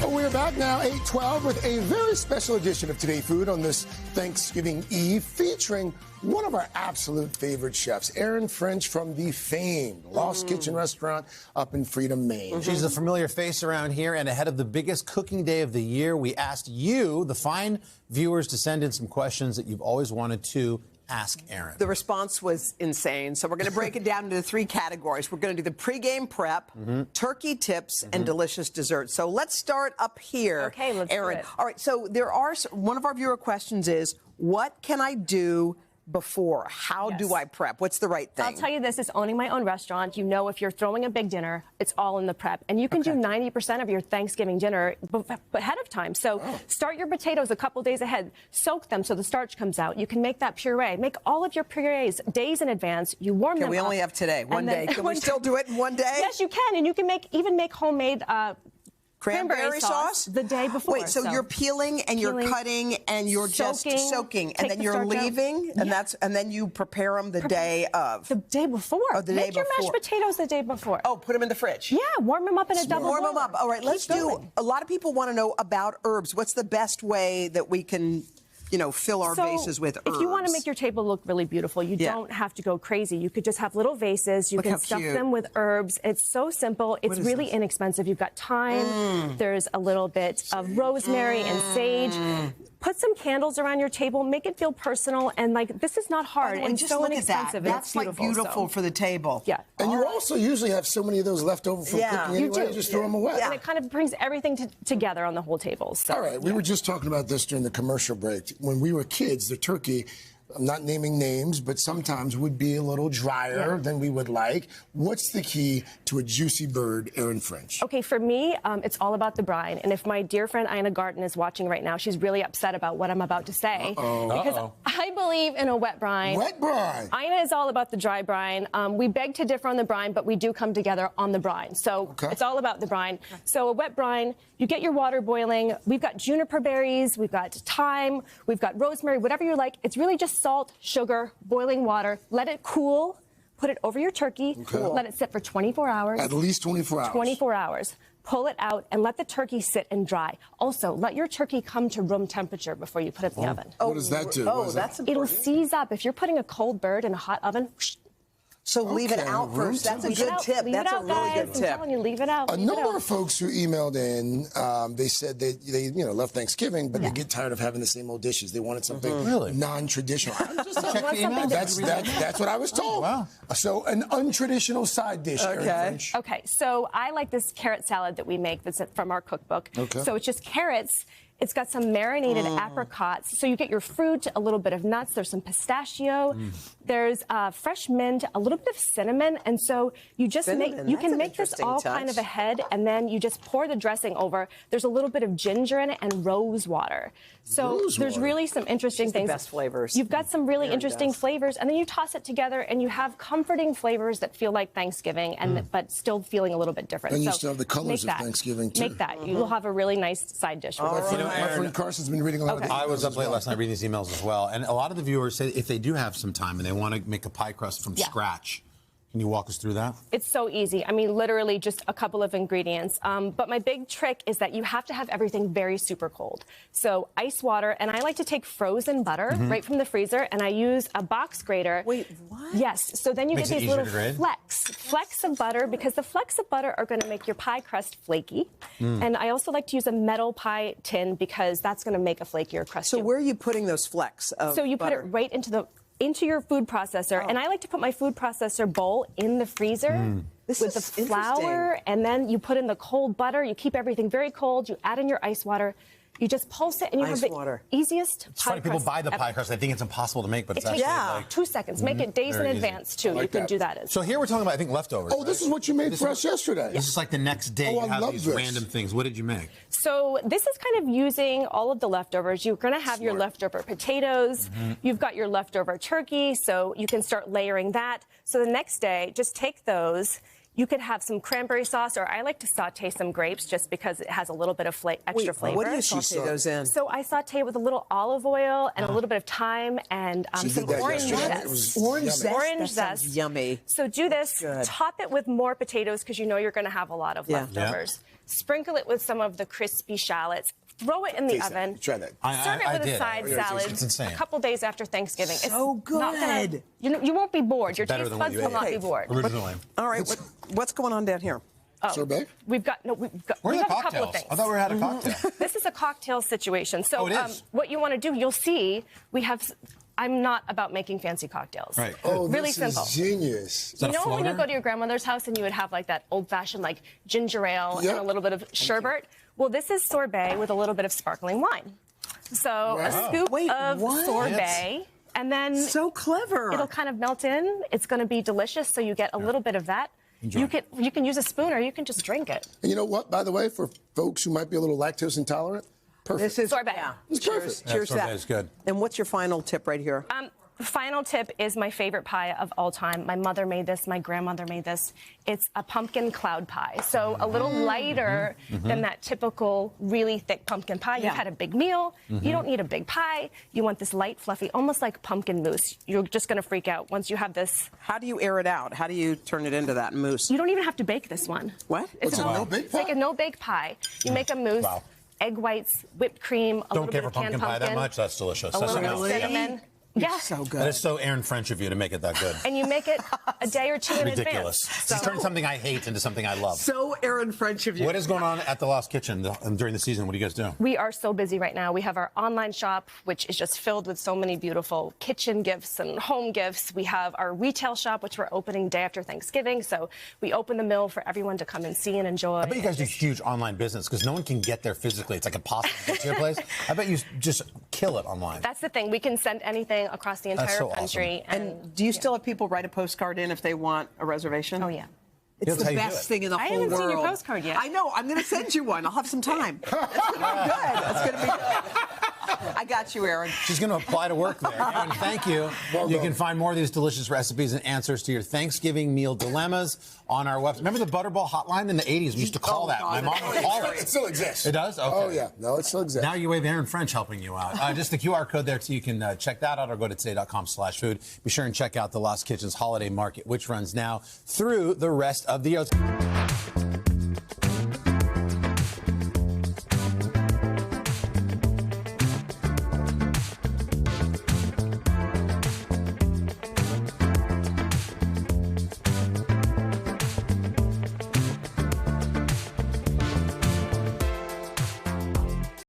Well, we're back now, 8:12, with a very special edition of Today Food on this Thanksgiving Eve, featuring one of our absolute favorite chefs, Erin French from the famed Lost Kitchen restaurant up in Freedom, Maine. She's a familiar face around here, and ahead of the biggest cooking day of the year, we asked you, the fine viewers, to send in some questions that you've always wanted to ask Erin. The response was insane, so we're going to break it down into 3 categories. We're going to do the pregame prep, turkey tips, and delicious desserts. So let's start up here. Okay, let's Erin. do it. All right, so one of our viewer questions is, what can I do before? How do I prep? What's the right thing? I'll tell you this, is owning my own restaurant. You know, if you're throwing a big dinner, it's all in the prep. And you can do 90% of your Thanksgiving dinner ahead of time. So start your potatoes a couple days ahead. Soak them so the starch comes out. You can make that puree. Make all of your purees days in advance. You warm them up. We only have today, one day. Can we still do it in one day? Yes, you can. And you can even make homemade cranberry sauce the day before. Wait, so you're peeling and you're cutting and you're just soaking, and then you're leaving, and then you prepare them the day of. The day before. Oh, the day Make your mashed potatoes the day before. Oh, put them in the fridge. Yeah, warm them up in a double boiler. Warm them up. All right, let's do. A lot of people want to know about herbs. What's the best way that we can, fill our vases with herbs? If you want to make your table look really beautiful, you don't have to go crazy. You could just have little vases. You can stuff them with herbs. It's so simple. It's really inexpensive. You've got thyme. There's a little bit of rosemary and sage. Put some candles around your table. Make it feel personal. And this is not hard. And just so inexpensive. That's beautiful for the table. Yeah. And you also usually have so many of those left over from cooking anyway. You just throw them away. And it kind of brings everything together on the whole table. So, all right. We were just talking about this during the commercial break. When we were kids, the turkey, I'm not naming names, but sometimes would be a little drier than we would like. What's the key to a juicy bird, Erin French? Okay, for me, it's all about the brine. And if my dear friend Ina Garten is watching right now, she's really upset about what I'm about to say. Because I believe in a wet brine. Wet brine. Ina is all about the dry brine. We beg to differ on the brine, but we do come together on the brine. So it's all about the brine. So a wet brine, you get your water boiling. We've got juniper berries, we've got thyme, we've got rosemary, whatever you like. It's really just salt, sugar, boiling water. Let it cool. Put it over your turkey. Let it sit for 24 hours. At least 24 hours. 24 hours. Pull it out and let the turkey sit and dry. Also, let your turkey come to room temperature before you put it in the oven. What does that do? That's important. It'll seize up. If you're putting a cold bird in a hot oven, so leave it out first. That's a good tip. That's a really good tip. I'm telling you, leave it out. A number of folks who emailed in, they said they love Thanksgiving, but they get tired of having the same old dishes. They wanted something non-traditional. I'm just that's what I was told. Wow. So an untraditional side dish. Erin French. Okay, so I like this carrot salad that we make that's from our cookbook. So it's just carrots. It's got some marinated apricots. So you get your fruit, a little bit of nuts. There's some pistachio. There's fresh mint, a little bit of cinnamon. And so you just you can make this all kind of ahead, and then you just pour the dressing over. There's a little bit of ginger in it and rose water. So there's really some interesting things. The best flavors. You've got some really interesting flavors, and then you toss it together, and you have comforting flavors that feel like Thanksgiving, and but still feeling a little bit different. And you still have the colors of Thanksgiving, too. Make that. You'll have a really nice side dish. My friend Carson's been reading a lot of I was up late last night reading these emails as well, and a lot of the viewers say if they do have some time and they want to make a pie crust from scratch, can you walk us through that? It's so easy. I mean, literally just a couple of ingredients. But my big trick is that you have to have everything very super cold. So ice water, and I like to take frozen butter right from the freezer, and I use a box grater. Wait, what? Yes. So then you Makes get it these easier little to grade? flecks of butter, because the flecks of butter are going to make your pie crust flaky. And I also like to use a metal pie tin because that's going to make a flakier crust. So where are you putting those flecks of So you butter? put it right into your food processor, and I like to put my food processor bowl in the freezer with the flour, and then you put in the cold butter. You keep everything very cold. You add in your ice water. You just pulse it, and you have the easiest It's funny, people buy the pie crust. They think it's impossible to make, but it's actually like 2 seconds. Make it days in advance, too. You can do that as So here we're talking about, I think, leftovers. Oh, this is what you made for us yesterday. This is like the next day you have these random things. What did you make? So this is kind of using all of the leftovers. You're going to have your leftover potatoes. You've got your leftover turkey, so you can start layering that. So the next day, just take those. You could have some cranberry sauce, or I like to saute some grapes just because it has a little bit of extra flavor. What do you saute those in? So I saute with a little olive oil and a little bit of thyme and some orange zest. Orange zest? Orange That zest. sounds yummy. So do this, top it with more potatoes because you know you're going to have a lot of leftovers. sprinkle it with some of the crispy shallots. Throw it in the oven. Try that. Serve it with a side salad. It's insane. A couple days after Thanksgiving. So it's not gonna, good. you won't be bored. Your better taste than what buds you will ate. not be bored. Originally. All right, what's going on down here? Sorbet? We've got Where's we the have a couple cocktails? of things. I thought we had a cocktail. This is a cocktail situation. So Oh, it is? what you want to do, you'll see we have. I'm not about making fancy cocktails. Right. Oh, really this simple. is genius. Is that You a know when you floater? go to your grandmother's house and you would have like that old-fashioned like ginger ale Yep. and a little bit of sherbet? Well, this is sorbet with a little bit of sparkling wine. So a scoop of what? sorbet, and then So clever. it'll kind of melt in. It's going to be delicious, so you get a little bit of that. Enjoy. You can use a spoon or you can just drink it. And you know what, by the way, for folks who might be a little lactose intolerant, perfect. This is Sorbet. Yeah. It's Cheers. perfect. Cheers to sorbet that. is good. And what's your final tip right here? The final tip is my favorite pie of all time. My mother made this. My grandmother made this. It's a pumpkin cloud pie. So a little lighter than that typical really thick pumpkin pie. You've had a big meal. You don't need a big pie. You want this light, fluffy, almost like pumpkin mousse. You're just going to freak out once you have this. How do you air it out? How do you turn it into that mousse? You don't even have to bake this one. What? It's a no-bake It's like a no-bake pie. You make a mousse, Wow. egg whites, whipped cream, a Don't little care bit for of canned pumpkin pie that much. That's delicious. a That's little bit something of else. cinnamon. Yeah. So good. That is so Erin French of you to make it that good. And you make it a day or two in Ridiculous. advance. She's turned something I hate into something I love. So Erin French of you. What is going on at the Lost Kitchen during the season? What do you guys do? We are so busy right now. We have our online shop, which is just filled with so many beautiful kitchen gifts and home gifts. We have our retail shop, which we're opening day after Thanksgiving. So we open the mill for everyone to come and see and enjoy. I bet you guys do huge online business because no one can get there physically. It's like impossible to get to your place. I bet you just kill it online. That's the thing. We can send anything across the entire so country. awesome. And do you still have people write a postcard in if they want a reservation? Oh, yeah. It's That's how the you do best it. thing in the I whole world. haven't seen your postcard yet. I know. I'm going to send you one. I'll have some time. It's going to be good. It's going to be good. I got you, Erin. She's going to apply to work there. Erin, thank you. Well You done. can find more of these delicious recipes and answers to your Thanksgiving meal dilemmas on our website. Remember the Butterball hotline in the 80s? We used to call that. My mom would call It it. still exists. It does? Okay. Oh, yeah. No, it still exists. Now you have Erin French helping you out. Just the QR code there, so you can check that out or go to today.com/food. Be sure and check out the Lost Kitchen's Holiday Market, which runs now through the rest of the year.